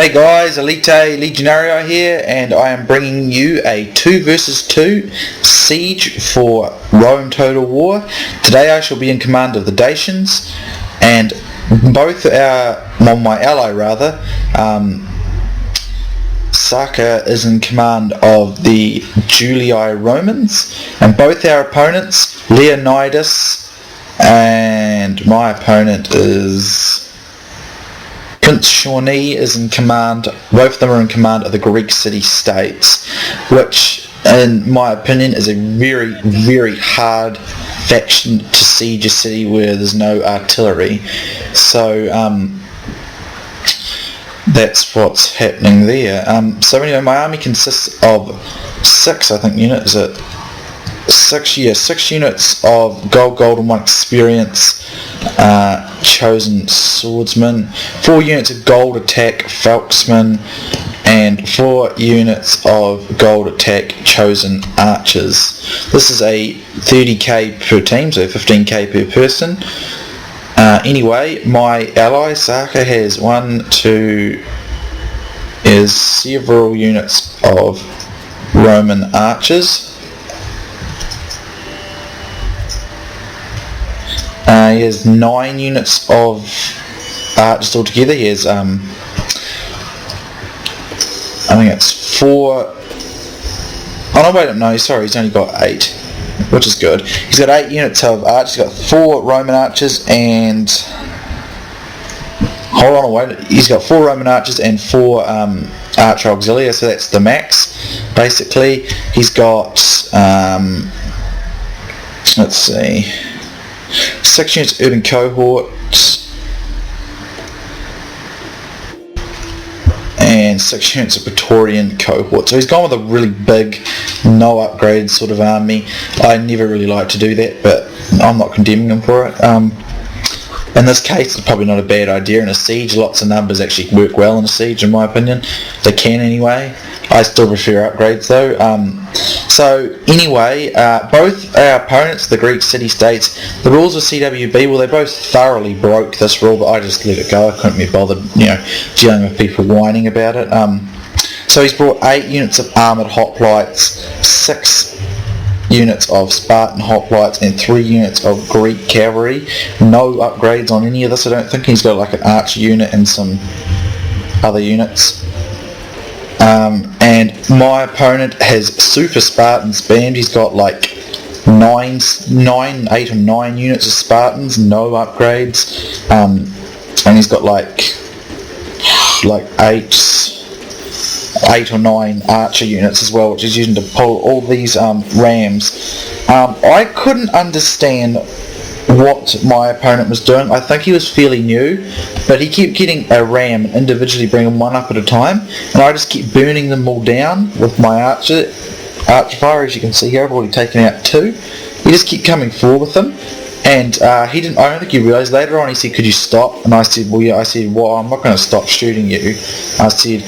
Hey guys, Elite Legionario here, and I am bringing you a 2 versus 2 siege for Rome Total War. Today I shall be in command of the Dacians, and my ally rather, Saka is in command of the Julii Romans, and both our opponents, Leonidas and my opponent is Prince Shawnee, is in command. Both of them are in command of the Greek city-states, which in my opinion is a very, very hard faction to siege a city where there's no artillery. So that's what's happening there. So anyway, my army consists of 6 units. 6 units of gold and 1 experience chosen swordsman, 4 units of gold attack falksmen, and 4 units of gold attack chosen archers. This is a 30k per team, so 15k per person. Anyway, my ally Saka has several units of Roman archers. He has 9 units of archers altogether. He has, I think it's 4. Oh no, wait, no, sorry, he's only got 8, which is good. He's got 8 units of archers. He's got 4 Roman archers and. He's got 4 Roman archers and 4 archer auxiliaries, so that's the max. Basically, he's got, let's see, 6 units of urban cohorts and 6 units of Praetorian cohort. So he's gone with a really big, no upgrade sort of army. I never really like to do that, but I'm not condemning him for it. In this case, it's probably not a bad idea in a siege. Lots of numbers actually work well in a siege, in my opinion. They can anyway. I still prefer upgrades though. So anyway, both our opponents, the Greek city-states, the rules of CWB, well, they both thoroughly broke this rule, but I just let it go. I couldn't be bothered, dealing with people whining about it. So he's brought 8 units of armoured hoplites, 6 units of Spartan hoplites, and 3 units of Greek cavalry. No upgrades on any of this, I don't think. He's got like an archer unit and some other units. And my opponent has super Spartans band. He's got like 8 or 9 units of Spartans, no upgrades. And he's got like 8 or 9 archer units as well, which he's using to pull all these rams. I couldn't understand what my opponent was doing. I think he was fairly new, but he kept getting a ram and individually bringing one up at a time, and I just keep burning them all down with my archer fire. As you can see here, I've already taken out 2. He just kept coming forward with them, and I don't think he realised. Later on he said, "Could you stop?" And I said, "Well, yeah." I said, "Well, I'm not going to stop shooting you." I said,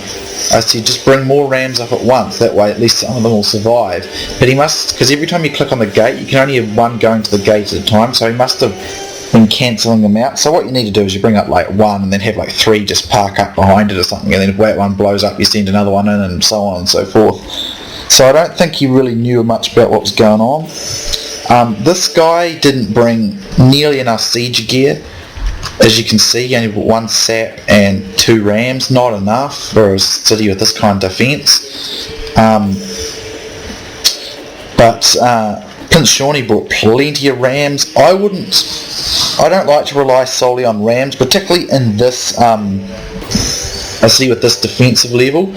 "Just bring more rams up at once, that way at least some of them will survive." But he must, because every time you click on the gate, you can only have 1 going to the gate at a time, so he must have been cancelling them out. So what you need to do is you bring up like 1 and then have like 3 just park up behind it or something, and then if that one blows up you send another one in, and so on and so forth. So I don't think he really knew much about what was going on. This guy didn't bring nearly enough siege gear. As you can see, he only brought 1 sap and 2 rams. Not enough for a city with this kind of defence. But Prince Shawnee brought plenty of rams. I don't like to rely solely on rams, particularly in this I see with this defensive level,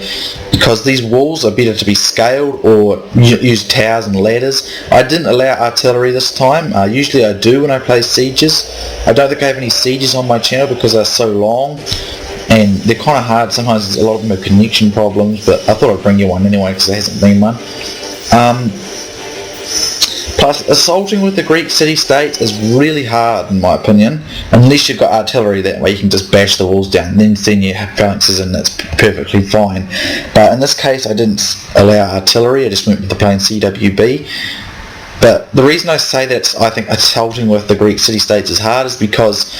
because these walls are better to be scaled or use towers and ladders. I didn't allow artillery this time. Usually I do when I play sieges. I don't think I have any sieges on my channel because they're so long and they're kind of hard. Sometimes a lot of them have connection problems, but I thought I'd bring you one anyway because there hasn't been one. Plus, assaulting with the Greek city-states is really hard, in my opinion, unless you've got artillery. That way you can just bash the walls down and then send your phalanxes in. That's perfectly fine. But in this case, I didn't allow artillery. I just went with the plain CWB. But the reason I say that I think assaulting with the Greek city-states is hard is because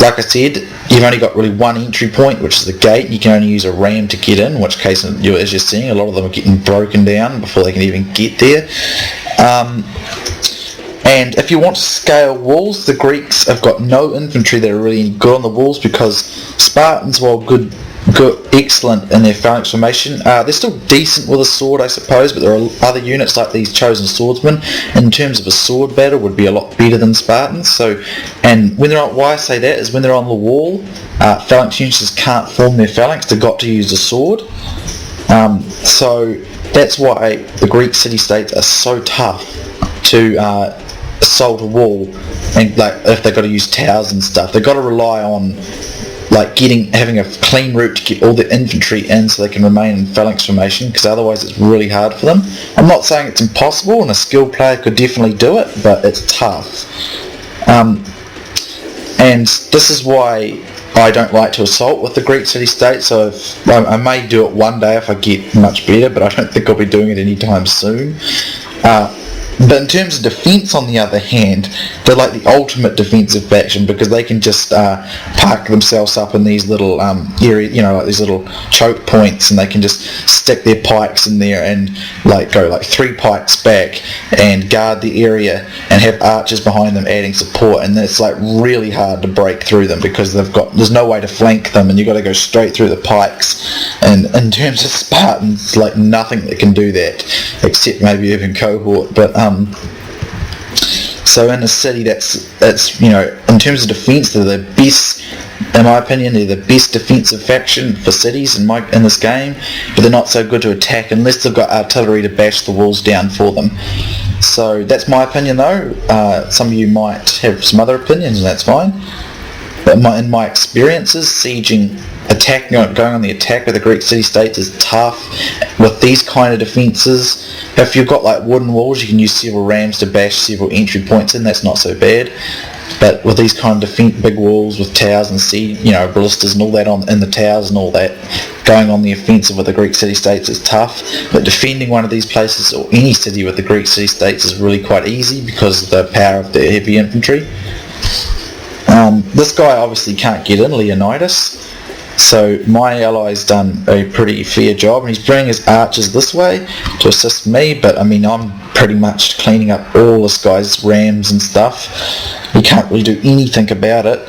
like I said, you've only got really one entry point, which is the gate. You can only use a ram to get in, in which case, as you're seeing, a lot of them are getting broken down before they can even get there. And if you want to scale walls, the Greeks have got no infantry that are really good on the walls, because Spartans, while good, excellent in their phalanx formation, they're still decent with a sword, I suppose, but there are other units like these chosen swordsmen, in terms of a sword battle, would be a lot better than Spartans. So, and when they're on, why I say that is when they're on the wall, phalanx units just can't form their phalanx. They've got to use a sword. So that's why the Greek city-states are so tough to assault a wall, and like if they've got to use towers and stuff, they've got to rely on like having a clean route to get all the infantry in so they can remain in phalanx formation, because otherwise it's really hard for them. I'm not saying it's impossible, and a skilled player could definitely do it, but it's tough. And this is why I don't like to assault with the Greek city-state. So I may do it one day if I get much better, but I don't think I'll be doing it anytime soon. But in terms of defence, on the other hand, they're like the ultimate defensive faction, because they can just park themselves up in these little areas, like these little choke points, and they can just stick their pikes in there and like go like 3 pikes back and guard the area, and have archers behind them adding support, and it's like really hard to break through them because there's no way to flank them, and you've got to go straight through the pikes. And in terms of Spartans, like nothing that can do that, except maybe even cohort. But so in the city, that's in terms of defence, they're the best, in my opinion. They're the best defensive faction for cities in this game, but they're not so good to attack unless they've got artillery to bash the walls down for them. So that's my opinion, though. Some of you might have some other opinions, and that's fine. But in my experiences, sieging, going on the attack with the Greek city-states is tough with these kind of defences. If you've got like wooden walls, you can use several rams to bash several entry points in. That's not so bad. But with these kind of big walls with towers and ballistas and all that in the towers and all that, going on the offensive with the Greek city-states is tough. But defending one of these places, or any city with the Greek city-states, is really quite easy because of the power of the heavy infantry. This guy obviously can't get in, Leonidas. So my ally's done a pretty fair job, and he's bringing his archers this way to assist me, but I mean, I'm pretty much cleaning up all this guy's rams and stuff. He can't really do anything about it.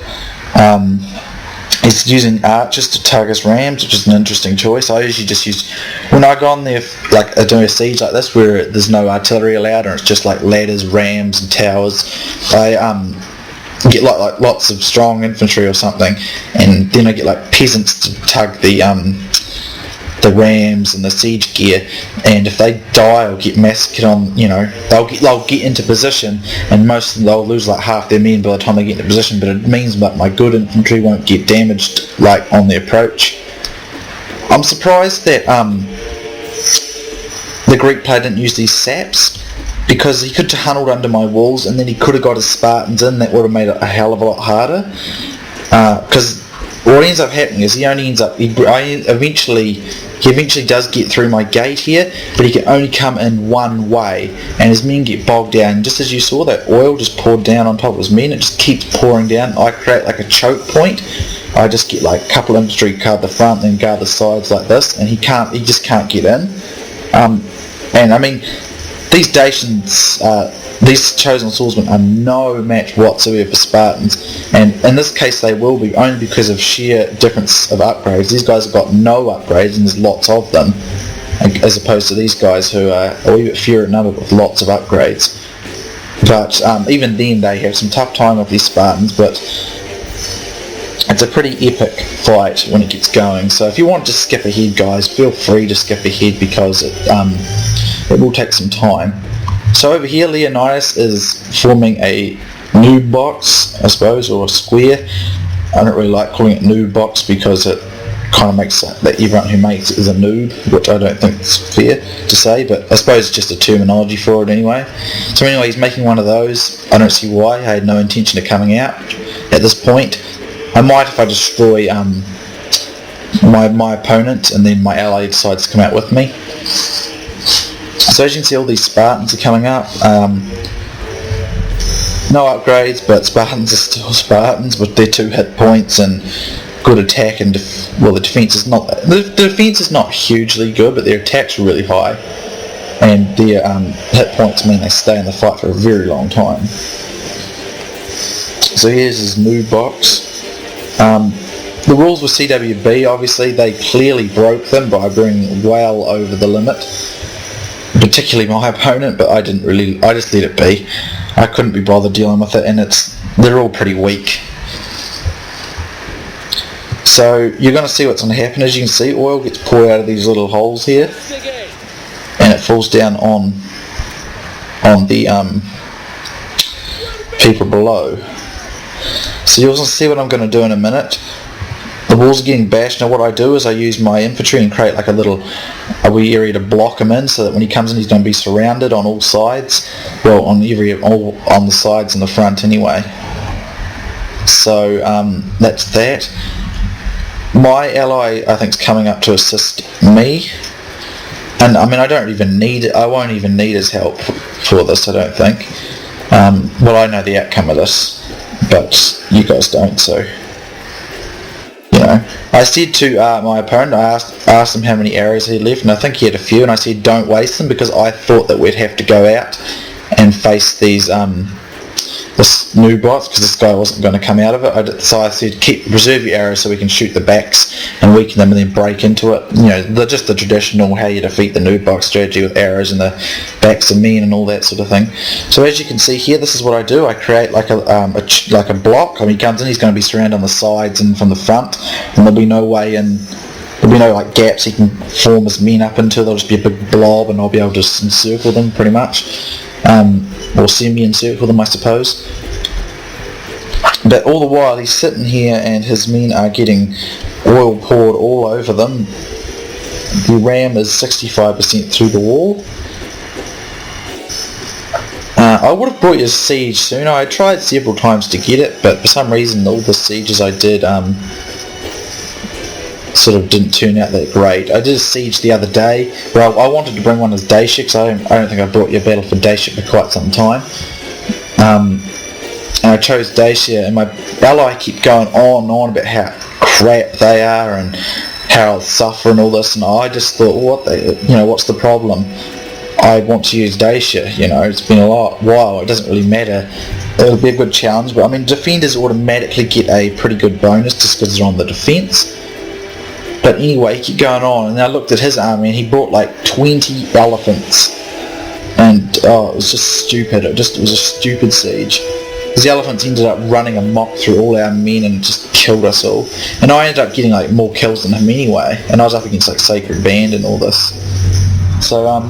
He's using archers to tug his rams, which is an interesting choice. I usually just use, when I go on there, like I do a siege like this where there's no artillery allowed and it's just like ladders, rams and towers, I get like lots of strong infantry or something, and then I get like peasants to tug the rams and the siege gear, and if they die or get massacred on, they'll get into position, and most of them, they'll lose like half their men by the time they get into position, but it means that my good infantry won't get damaged like on the approach. I'm surprised that the Greek player didn't use these saps, because he could have tunneled under my walls, and then he could have got his Spartans in. That would have made it a hell of a lot harder. Because what ends up happening is he eventually does get through my gate here, but he can only come in one way, and his men get bogged down. Just as you saw, that oil just poured down on top of his men. It just keeps pouring down. I create like a choke point. I just get like a couple infantry guard the front, then guard the sides like this, and he just can't get in. And I mean, these Dacians, these chosen swordsmen are no match whatsoever for Spartans, and in this case they will be, only because of sheer difference of upgrades. These guys have got no upgrades, and there's lots of them, as opposed to these guys who are a wee bit fewer in number with lots of upgrades. But even then they have some tough time with these Spartans, but it's a pretty epic fight when it gets going. So if you want to skip ahead, guys, feel free to skip ahead, because it will take some time. So over here, Leonidas is forming a noob box, I suppose, or a square. I don't really like calling it noob box because it kind of makes that everyone who makes it is a noob, which I don't think is fair to say, but I suppose it's just a terminology for it anyway. So anyway, he's making one of those. I don't see why. I had no intention of coming out at this point. I might if I destroy my opponent, and then my ally decides to come out with me. So as you can see, all these Spartans are coming up. no upgrades, but Spartans are still Spartans with their 2 hit points and good attack and the defense is not hugely good, but their attacks are really high, and their hit points mean they stay in the fight for a very long time. So here's his mood box. The rules with CWB, obviously, they clearly broke them by bringing well over the limit, particularly my opponent, but I just let it be. I couldn't be bothered dealing with it, and they're all pretty weak. So you're going to see what's going to happen. As you can see, oil gets poured out of these little holes here, and it falls down on the people below. So you'll see what I'm going to do in a minute. The walls are getting bashed. Now what I do is I use my infantry and create like a wee area to block him in, so that when he comes in he's going to be surrounded on all sides. Well, on the sides and the front anyway. So that's that. My ally, I think, is coming up to assist me, and I mean I won't even need his help for this, I don't think. Well, I know the outcome of this, but you guys don't, so you know. I said to my opponent, I asked him how many arrows he had left, and I think he had a few, and I said don't waste them, because I thought that we'd have to go out and face these this new bots, because this guy wasn't going to come out of it. So I said preserve your arrows so we can shoot the backs and weaken them and then break into it. You know, just the traditional how you defeat the new box strategy with arrows and the backs of men and all that sort of thing. So as you can see here, this is what I do. I create like a block. I mean, he comes in, he's going to be surrounded on the sides and from the front, and there'll be no way in. There'll be no like gaps he can form his men up into. They'll just be a big blob, and I'll be able to just encircle them pretty much. Or semi-encircle them, I suppose. But all the while he's sitting here and his men are getting oil poured all over them. The ram is 65% through the wall. I would have brought you a siege sooner. I tried several times to get it, but for some reason all the sieges I did sort of didn't turn out that great. I did a siege the other day. Well, I wanted to bring one as Dacia, because I don't think I brought you a battle for Dacia for quite some time. And I chose Dacia, and my ally kept going on and on about how crap they are and how I'll suffer and all this, and I just thought, what's the problem? I want to use Dacia. It's been a while. It doesn't really matter. It'll be a good challenge, but I mean, defenders automatically get a pretty good bonus just because they're on the defense. But anyway, he kept going on, and I looked at his army, and he brought like 20 elephants, and it was just stupid. It was a stupid siege. Because the elephants ended up running amok through all our men and just killed us all. And I ended up getting like more kills than him anyway, and I was up against like Sacred Band and all this. So I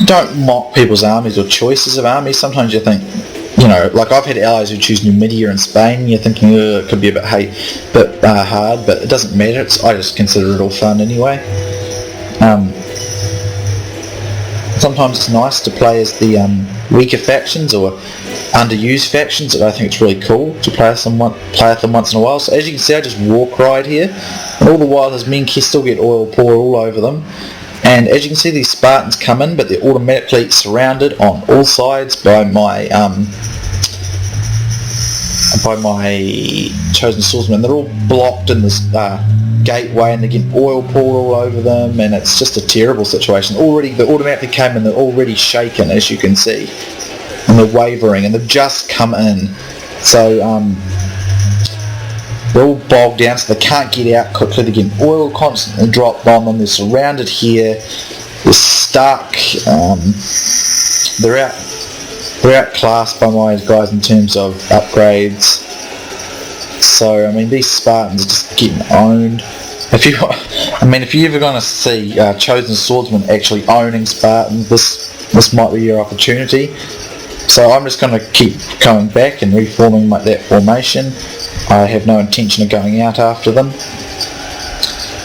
don't mock people's armies or choices of armies. Sometimes you think, like I've had allies who choose Numidia and Spain, and you're thinking it could be a bit hard, but it doesn't matter. I just consider it all fun anyway. Sometimes it's nice to play as the weaker factions or underused factions, and I think it's really cool to play with them once in a while. So as you can see, I just war cried here, and all the while his men still get oil poured all over them. And as you can see, these Spartans come in, but they're automatically surrounded on all sides by my chosen swordsmen. They're all blocked in this gateway, and they get oil poured all over them, and it's just a terrible situation. They automatically came in, they're already shaken, as you can see, and they're wavering, and they've just come in. So they're all bogged down, so they can't get out quickly. They're getting oil constantly dropped on them. They're surrounded here. They're stuck. They're outclassed by my guys in terms of upgrades. So I mean, these Spartans are just getting owned. If you're ever going to see chosen swordsmen actually owning Spartans, this might be your opportunity. So I'm just going to keep coming back and reforming that formation. I have no intention of going out after them.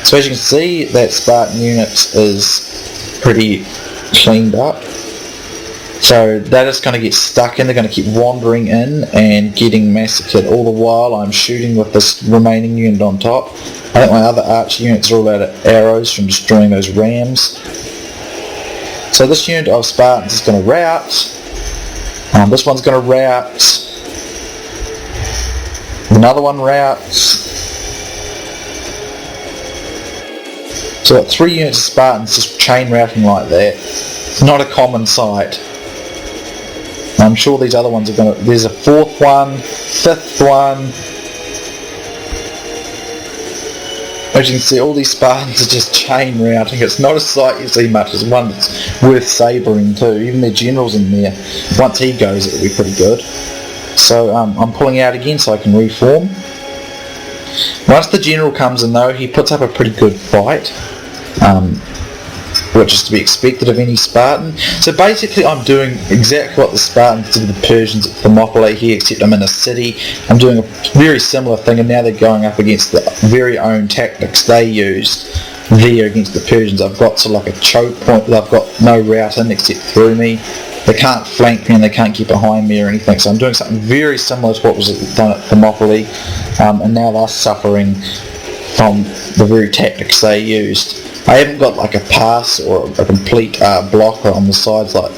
So as you can see, that Spartan unit is pretty cleaned up. So they're just going to get stuck in, they're going to keep wandering in and getting massacred. All the while I'm shooting with this remaining unit on top. I think my other archer units are all out of arrows from destroying those rams. So this unit of Spartans is going to rout. This one's going to rout. Another one routs. So got 3 units of Spartans just chain routing like that. Not a common sight. I'm sure these other ones are going to... There's a 4th one, 5th one. As you can see, all these Spartans are just chain routing. It's not a sight you see much. It's one that's worth sabering too. Even their general's in there. Once he goes, it'll be pretty good. So I'm pulling out again so I can reform. Once the general comes in though, he puts up a pretty good fight, which is to be expected of any Spartan. So basically I'm doing exactly what the Spartans did with the Persians at Thermopylae here, except I'm in a city. I'm doing a very similar thing, and now they're going up against the very own tactics they used there against the Persians. I've got sort of like a choke point that I've got no route in except through me. They can't flank me and they can't get behind me or anything, so I'm doing something very similar to what was done at Thermopylae, and now they're suffering from the very tactics they used. I haven't got like a pass or a complete block on the sides like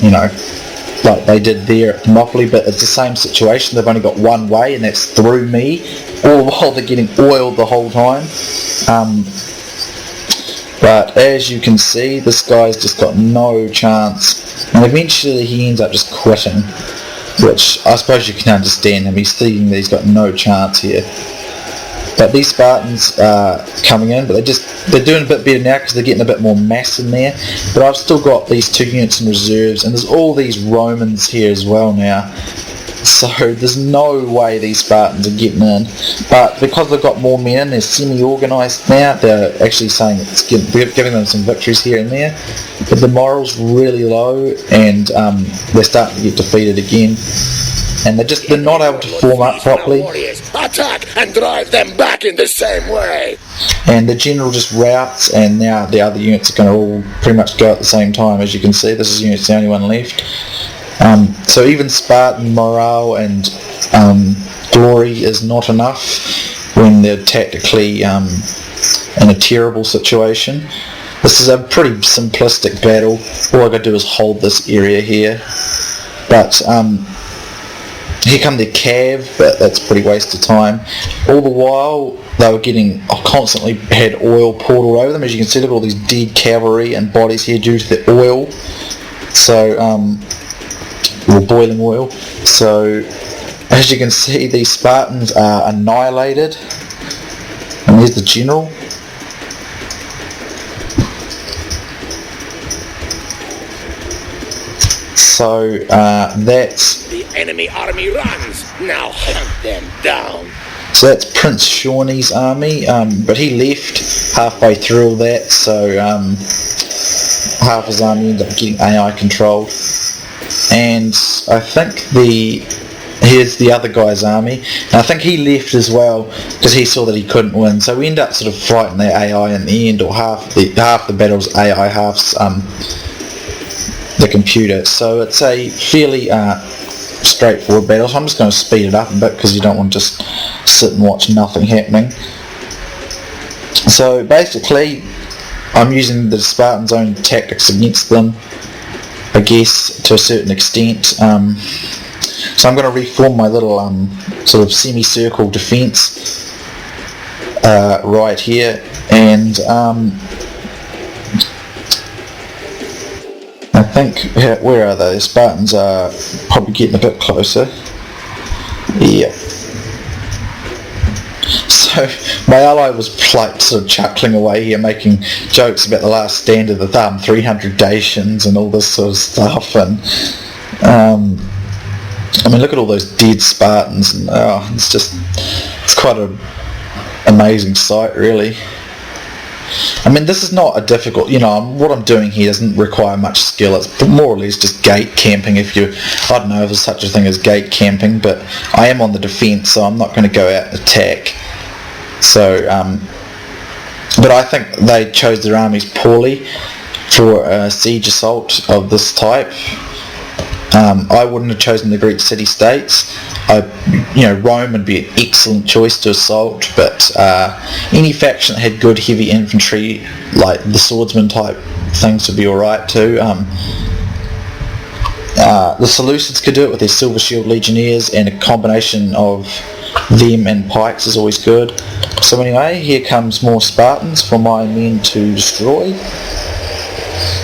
they did there at Thermopylae, but it's the same situation. They've only got one way, and that's through me, all the while they're getting oiled the whole time. But as you can see, this guy's just got no chance, and eventually he ends up just quitting, which I suppose you can understand him. He's thinking that he's got no chance here. But these Spartans are coming in, but they're doing a bit better now because they're getting a bit more mass in there. But I've still got these 2 units in reserves, and there's all these Romans here as well now. So there's no way these Spartans are getting in. But because they've got more men, they're semi-organised now. They're actually saying it's giving them some victories here and there. But the morale's really low, and they're starting to get defeated again. And they're not able to form up properly. Attack and drive them back in the same way. And the general just routs, and now the other units are going to all pretty much go at the same time. As you can see, this unit's the only one left. So even Spartan morale and glory is not enough when they're tactically in a terrible situation. This is a pretty simplistic battle. All I got to do is hold this area here. But here come their cav, but that's pretty waste of time. All the while they were constantly had oil poured all over them. As you can see, look at all these dead cavalry and bodies here due to the oil. So or boiling oil. So as you can see, these Spartans are annihilated. And there's the general. So that's... The enemy army runs. Now hunt them down. So that's Prince Shawnee's army, but he left halfway through all that, so half his army ended up getting AI controlled. And I think here's the other guy's army, and I think he left as well because he saw that he couldn't win. So we end up sort of fighting their AI in the end, or half the battle's AI, half's the computer. So it's a fairly straightforward battle. So I'm just going to speed it up a bit because you don't want to just sit and watch nothing happening. So basically, I'm using the Spartans' own tactics against them, I guess, to a certain extent. So I'm going to reform my little sort of semicircle defence right here, and I think, where are they? The Spartans are probably getting a bit closer. Yeah. So my ally was like sort of chuckling away here, making jokes about the last stand of the thumb, 300 Dacians and all this sort of stuff, and I mean, look at all those dead Spartans, and it's quite an amazing sight, really. I mean, this is not a difficult, what I'm doing here doesn't require much skill. It's more or less just gate camping. I don't know if there's such a thing as gate camping, but I am on the defence, so I'm not going to go out and attack. So, but I think they chose their armies poorly for a siege assault of this type. I wouldn't have chosen the Greek city-states. Rome would be an excellent choice to assault, but any faction that had good heavy infantry, like the swordsman type things, would be alright too. The Seleucids could do it with their Silver Shield Legionnaires, and a combination of them and pikes is always good. So anyway, here comes more Spartans for my men to destroy.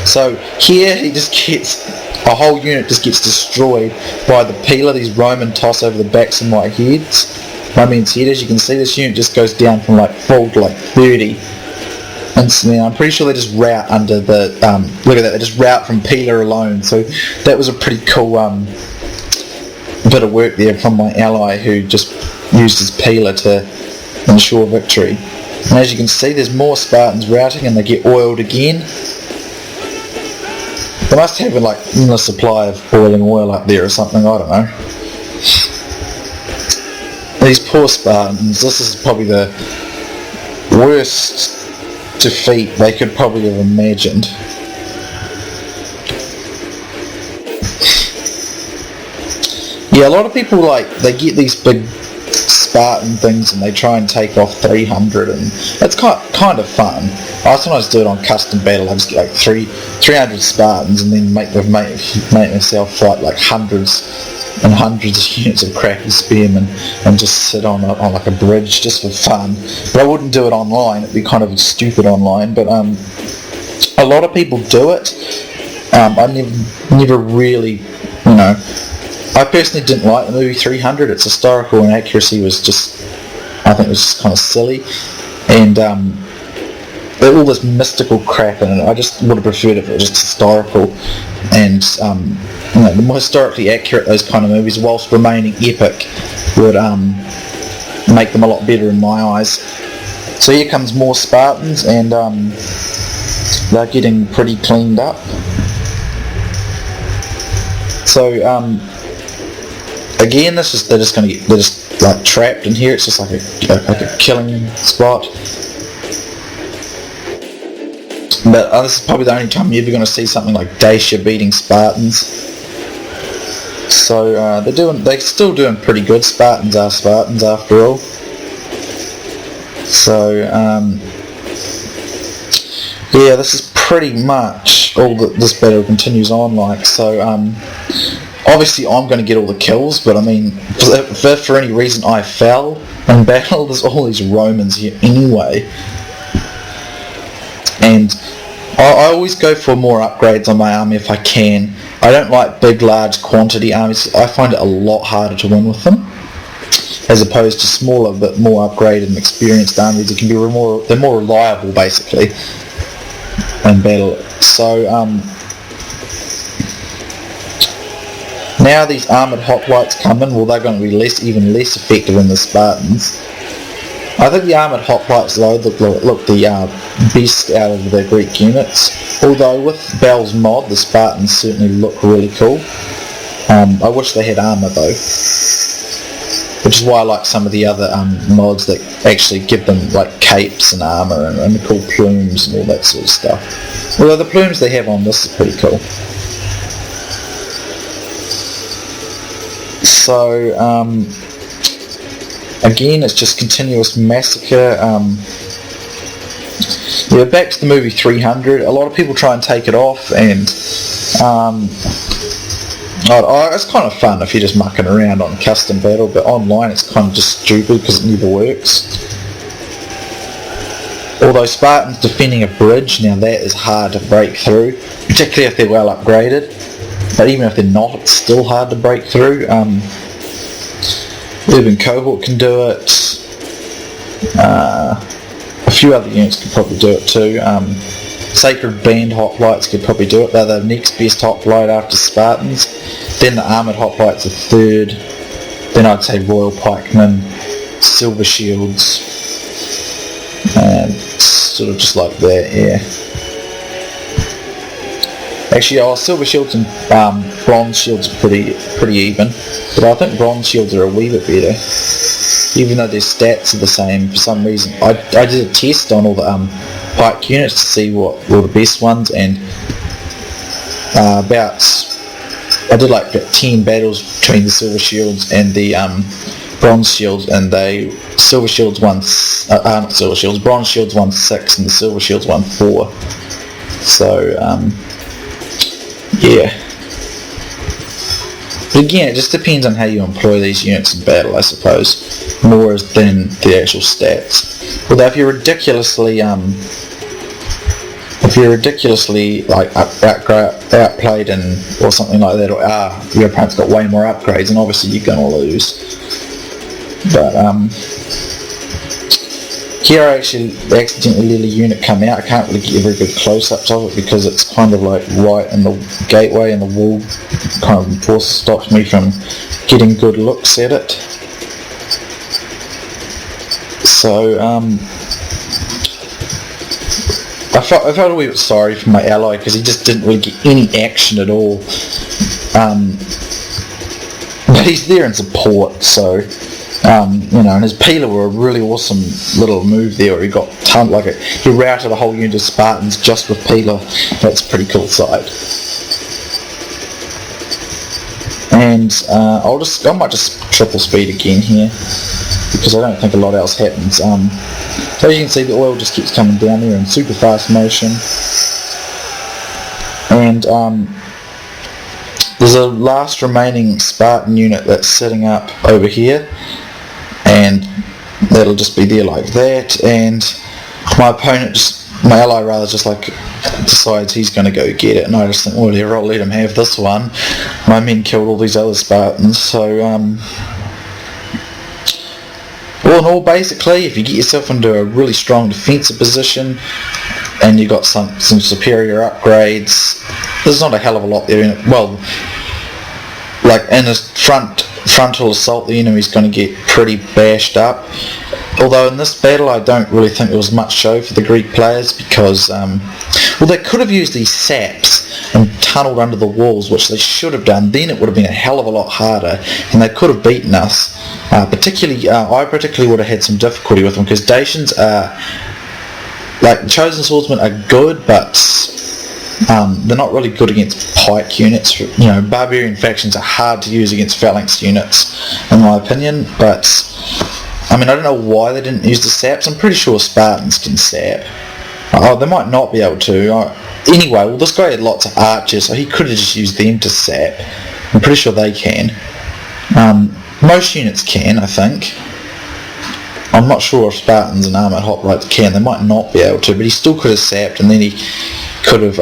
So here he just gets, a whole unit just gets destroyed by the peeler. These Roman toss over the backs of my men's head. As you can see, this unit just goes down from like full to like 30 instantly. I'm pretty sure they just rout under the, look at that, they just rout from peeler alone. So that was a pretty cool bit of work there from my ally, who just used his peeler to ensure victory. And as you can see, there's more Spartans routing, and they get oiled again. They must have like a supply of boiling oil up there or something, I don't know. These poor Spartans, this is probably the worst defeat they could probably have imagined. Yeah, a lot of people, like, they get these big Spartan things and they try and take off 300, and it's kind of fun. I sometimes do it on custom battle. I just get like 300 Spartans and then make myself fight like hundreds and hundreds of units of crappy spearmen and just sit on like a bridge just for fun. But I wouldn't do it online. It'd be kind of stupid online. But a lot of people do it. I never really, I personally didn't like the movie 300. Its historical inaccuracy was just, I think it was just kind of silly, and all this mystical crap in it. I just would have preferred if it was just historical, and the more historically accurate those kind of movies, whilst remaining epic, would make them a lot better in my eyes. So here comes more Spartans, and they're getting pretty cleaned up. So again, they're just like trapped in here. It's just like a killing spot. But this is probably the only time you're ever going to see something like Dacia beating Spartans. So they're still doing pretty good. Spartans are Spartans after all. So yeah, this is pretty much all that this battle continues on like. So obviously I'm going to get all the kills, but I mean, if for any reason I fell in battle, there's all these Romans here anyway. And I always go for more upgrades on my army if I can. I don't like big, large quantity armies. I find it a lot harder to win with them, as opposed to smaller but more upgraded and experienced armies. They're more reliable basically in battle. So now these armoured hoplites come in. Well, they're going to be even less effective than the Spartans. I think the armoured hoplites though look the best out of the Greek units. Although with Bell's mod, the Spartans certainly look really cool. I wish they had armour though, which is why I like some of the other mods that actually give them like capes and armour and cool plumes and all that sort of stuff. Although the plumes they have on this is pretty cool. So again, it's just continuous massacre. Yeah, back to the movie 300. A lot of people try and take it off, and it's kind of fun if you're just mucking around on custom battle, but online it's kind of just stupid because it never works. Although Spartans defending a bridge, now that is hard to break through, particularly if they're well upgraded. But even if they're not, it's still hard to break through. Urban Cohort can do it. A few other units could probably do it too. Sacred Band Hoplites could probably do it. They're the next best hoplite after Spartans. Then the Armoured Hoplites are third. Then I'd say Royal Pikemen, Silver Shields, and sort of just like that, yeah. Actually, Silver Shields and Bronze Shields are pretty even, but I think Bronze Shields are a wee bit better, even though their stats are the same for some reason. I did a test on all the pike units to see what were the best ones, and I did like 10 battles between the Silver Shields and the Bronze Shields, and Bronze Shields won 6 and the Silver Shields won 4. So yeah. But again, it just depends on how you employ these units in battle, I suppose, more than the actual stats. Although if you're ridiculously like outplayed or something like that, or your opponent's got way more upgrades, and obviously you're gonna lose. But here I actually accidentally let a unit come out. I can't really get a very good close-ups of it because it's kind of like right in the gateway, and the wall kind of stops me from getting good looks at it. So I felt a wee bit sorry for my ally because he just didn't really get any action at all. But he's there in support, so and his peeler were a really awesome little move there where he got he routed a whole unit of Spartans just with peeler. That's a pretty cool sight. And I might just triple speed again here because I don't think a lot else happens. So as you can see, the oil just keeps coming down there in super fast motion. And there's a last remaining Spartan unit that's sitting up over here, and that'll just be there like that. And my ally rather just like decides he's going to go get it, and I just think, whatever, I'll let him have this one. My men killed all these other Spartans, so all in all, basically, if you get yourself into a really strong defensive position and you got some superior upgrades, there's not a hell of a lot there. Well, like in a frontal assault, the enemy's going to get pretty bashed up. Although in this battle, I don't really think there was much show for the Greek players because, they could have used these saps and tunnelled under the walls, which they should have done. Then it would have been a hell of a lot harder, and they could have beaten us. I particularly would have had some difficulty with them because Dacians are, like, chosen swordsmen are good, but they're not really good against pike units. Barbarian factions are hard to use against phalanx units, in my opinion. But I don't know why they didn't use the saps. I'm pretty sure Spartans can sap. They might not be able to. Anyway, this guy had lots of archers, so he could have just used them to sap. I'm pretty sure they can. Most units can, I think. I'm not sure if Spartans and armoured hoplites can. They might not be able to, but he still could have sapped, and then he could have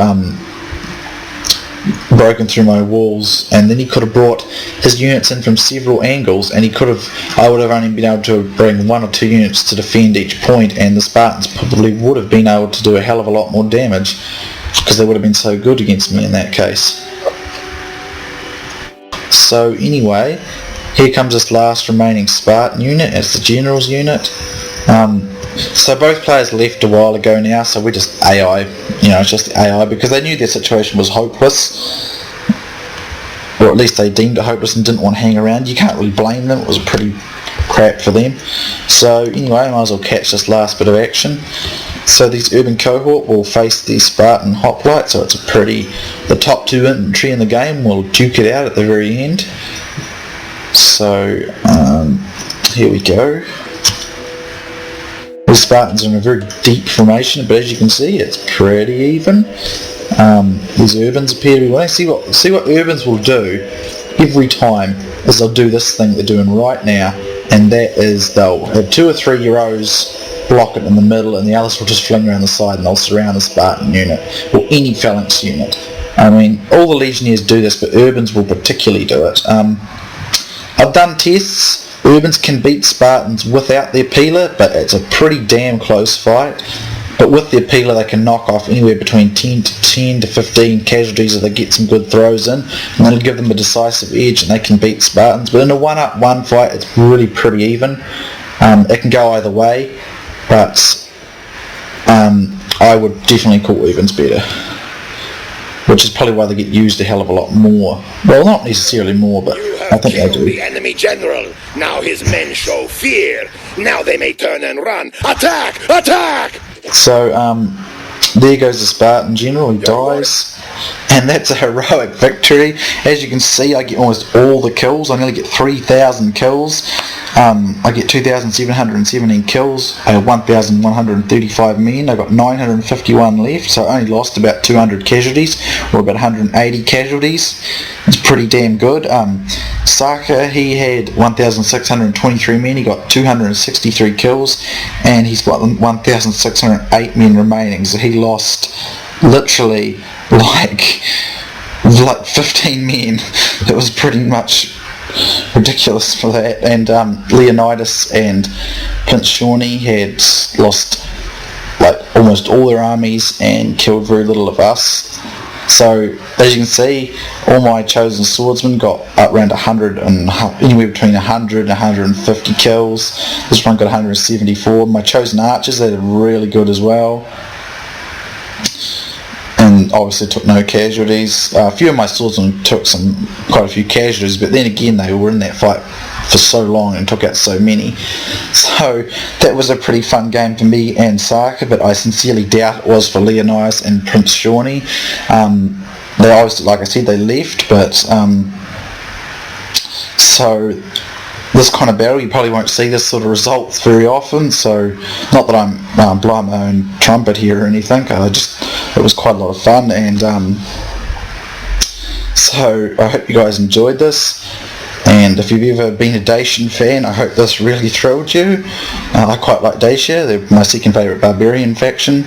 broken through my walls, and then he could have brought his units in from several angles, and I would have only been able to bring 1 or 2 units to defend each point, and the Spartans probably would have been able to do a hell of a lot more damage because they would have been so good against me in that case. So anyway, here comes this last remaining Spartan unit. It's the general's unit. So both players left a while ago now, so we're just AI, it's just AI, because they knew their situation was hopeless, or at least they deemed it hopeless and didn't want to hang around. You can't really blame them, it was pretty crap for them. So anyway, I might as well catch this last bit of action. So these urban cohort will face the Spartan hoplite, so the top 2 infantry in the game will duke it out at the very end. So here we go. The Spartans are in a very deep formation, but as you can see, it's pretty even. These urbans appear to be winning. See what urbans will do every time is they'll do this thing they're doing right now, and that is they'll have 2 or 3 Euros block it in the middle, and the others will just fling around the side and they'll surround the Spartan unit, or any phalanx unit. All the legionnaires do this, but urbans will particularly do it. I've done tests. Urbans can beat Spartans without their peeler, but it's a pretty damn close fight. But with their peeler, they can knock off anywhere between 10 to 15 casualties if they get some good throws in, and that'll give them a decisive edge, and they can beat Spartans. But in a 1-up-1 fight, it's really pretty even. It can go either way, but I would definitely call Urbans better, which is probably why they get used a hell of a lot more. Well, not necessarily more, but I think they do. The enemy general. Now his men show fear. Now they may turn and run. Attack! Attack! So, there goes the Spartan general. He dies. And that's a heroic victory. As you can see, I get almost all the kills. I nearly get 3,000 kills. I get 2,717 kills. I have 1,135 men. I got 951 left, so I only lost about 200 casualties, or about 180 casualties. It's pretty damn good. Saka, he had 1,623 men. He got 263 kills, and he's got 1,608 men remaining. So he lost literally like 15 men. It was pretty much ridiculous for that. And Leonidas and Prince Shawnee had lost like almost all their armies and killed very little of us. So as you can see, all my chosen swordsmen got around 100 and anywhere between 100 and 150 kills. This one got 174. My chosen archers, they did really good as well, and obviously took no casualties. A few of my swordsmen took quite a few casualties, but then again they were in that fight for so long and took out so many. So that was a pretty fun game for me and Saka, but I sincerely doubt it was for Leonidas and Prince Shawnee. They obviously, like I said, they left, but so this kind of battle, you probably won't see this sort of results very often. So not that I'm blowing my own trumpet here or anything. It was quite a lot of fun, and so I hope you guys enjoyed this. And if you've ever been a Dacian fan, I hope this really thrilled you. I quite like Dacia. They're my second favourite barbarian faction.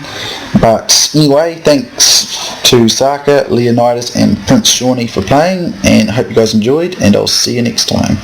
But anyway, thanks to Saka, Leonidas and Prince Shawnee for playing, and I hope you guys enjoyed, and I'll see you next time.